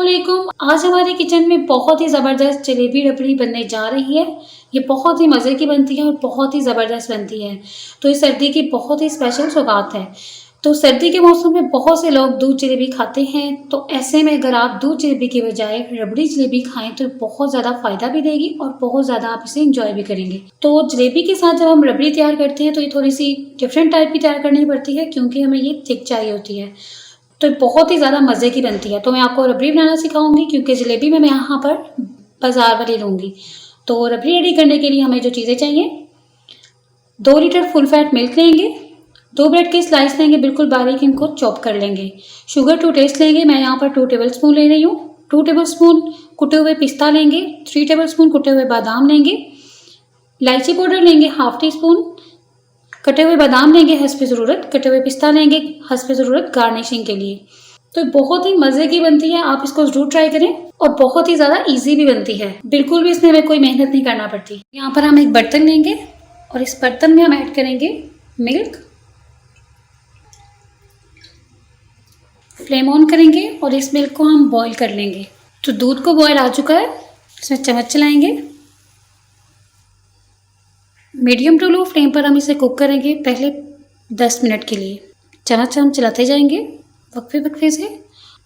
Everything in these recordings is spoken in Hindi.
अस्सलामुअलैकुम। आज हमारे किचन में बहुत ही ज़बरदस्त जलेबी रबड़ी बनने जा रही है। ये बहुत ही मज़े की बनती है और बहुत ही ज़बरदस्त बनती है। तो इस सर्दी की बहुत ही स्पेशल सौगात है। तो सर्दी के मौसम में बहुत से लोग दूध जलेबी खाते हैं, तो ऐसे में अगर आप दूध जलेबी के बजाय रबड़ी जलेबी खाएं तो बहुत ज़्यादा फ़ायदा भी देगी और बहुत ज़्यादा आप इसे इंजॉय भी करेंगे। तो जलेबी के साथ जब हम रबड़ी तैयार करते हैं तो ये थोड़ी सी डिफरेंट टाइप की तैयार करनी पड़ती है, क्योंकि हमें ये थिक चाहिए होती है। तो बहुत ही ज़्यादा मज़े की बनती है। तो मैं आपको रबड़ी बनाना सिखाऊंगी, क्योंकि जलेबी में मैं यहाँ पर बाज़ार वाली लूँगी। तो रबड़ी रेडी करने के लिए हमें जो चीज़ें चाहिए, 2 लीटर फुल फैट मिल्क लेंगे, 2 ब्रेड के स्लाइस लेंगे, बिल्कुल बारीक इनको चॉप कर लेंगे। शुगर टू टेस्ट लेंगे, मैं यहाँ पर 2 टेबल स्पून ले रही हूँ। 2 टेबल स्पून कुटे हुए पिस्ता लेंगे, 3 टेबल स्पून कुटे हुए बादाम लेंगे, इलायची पाउडर लेंगे हाफ टी स्पून, कटे हुए बादाम लेंगे हस्ब ज़रूरत, कटे हुए पिस्ता लेंगे हस्ब ज़रूरत गार्निशिंग के लिए। तो बहुत ही मज़े की बनती है, आप इसको ज़रूर ट्राई करें और बहुत ही ज़्यादा इजी भी बनती है। बिल्कुल भी इसमें हमें कोई मेहनत नहीं करना पड़ती। यहाँ पर हम एक बर्तन लेंगे और इस बर्तन में हम ऐड करेंगे मिल्क, फ्लेम ऑन करेंगे और इस मिल्क को हम बॉईल कर लेंगे। तो दूध को बॉईल आ चुका है, इसमें चम्मच चलाएंगे। मीडियम टू लो फ्लेम पर हम इसे कुक करेंगे पहले 10 मिनट के लिए। चम्मच हम चलाते जाएंगे वक्फे वक्फे से।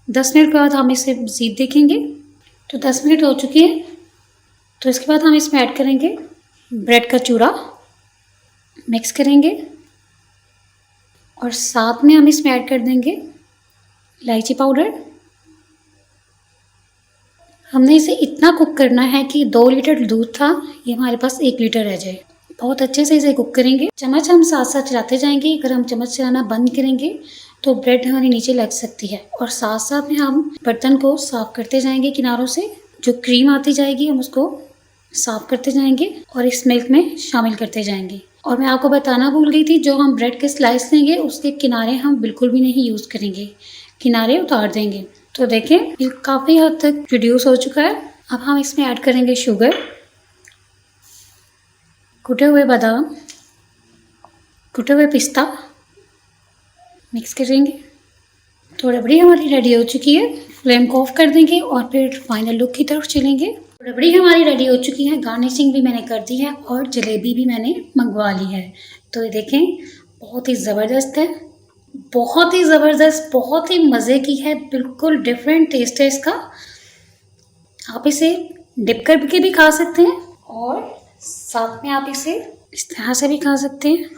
10 मिनट के बाद हम इसे मज़ीद देखेंगे। तो 10 मिनट हो चुकी है। तो इसके बाद हम इसमें ऐड करेंगे ब्रेड का चूरा, मिक्स करेंगे और साथ में हम इसमें ऐड कर देंगे इलायची पाउडर। हमने इसे इतना कुक करना है कि 2 लीटर दूध था, ये हमारे पास 1 लीटर रह जाए। बहुत अच्छे से इसे कुक करेंगे। चम्मच हम साथ साथ चलाते जाएंगे। अगर हम चम्मच चलाना बंद करेंगे तो ब्रेड हमारी नीचे लग सकती है। और साथ साथ में हम बर्तन को साफ़ करते जाएंगे किनारों से। जो क्रीम आती जाएगी हम उसको साफ़ करते जाएंगे और इस मिल्क में शामिल करते जाएंगे। और मैं आपको बताना भूल गई थी, जो हम ब्रेड के स्लाइस लेंगे उसके किनारे हम बिल्कुल भी नहीं यूज़ करेंगे, किनारे उतार देंगे। तो देखें ये काफ़ी हद तक रिड्यूस हो चुका है। अब हम इसमें ऐड करेंगे शुगर, कुटे हुए बादाम, कुटे हुए पिस्ता, मिक्स करेंगे। तो रबड़ी हमारी रेडी हो चुकी है। फ्लेम को ऑफ कर देंगे और फिर फाइनल लुक की तरफ चलेंगे। रबड़ी हमारी रेडी हो चुकी है, गार्निशिंग भी मैंने कर दी है और जलेबी भी मैंने मंगवा ली है। तो ये देखें बहुत ही ज़बरदस्त है, बहुत ही ज़बरदस्त, बहुत ही मज़े की है। बिल्कुल डिफरेंट टेस्ट है इसका। आप इसे डिप करके भी खा सकते हैं और साथ में आप इसे इस तरह से भी खा सकते हैं।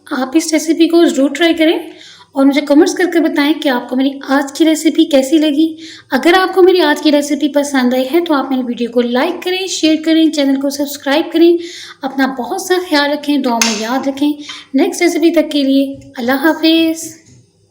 आप इस रेसिपी को ज़रूर ट्राई करें और मुझे कमेंट्स करके बताएं कि आपको मेरी आज की रेसिपी कैसी लगी। अगर आपको मेरी आज की रेसिपी पसंद आई है तो आप मेरी वीडियो को लाइक करें, शेयर करें, चैनल को सब्सक्राइब करें। अपना बहुत सा ख्याल रखें, दुआ में याद रखें। नेक्स्ट रेसिपी तक के लिए अल्लाह हाफिज़।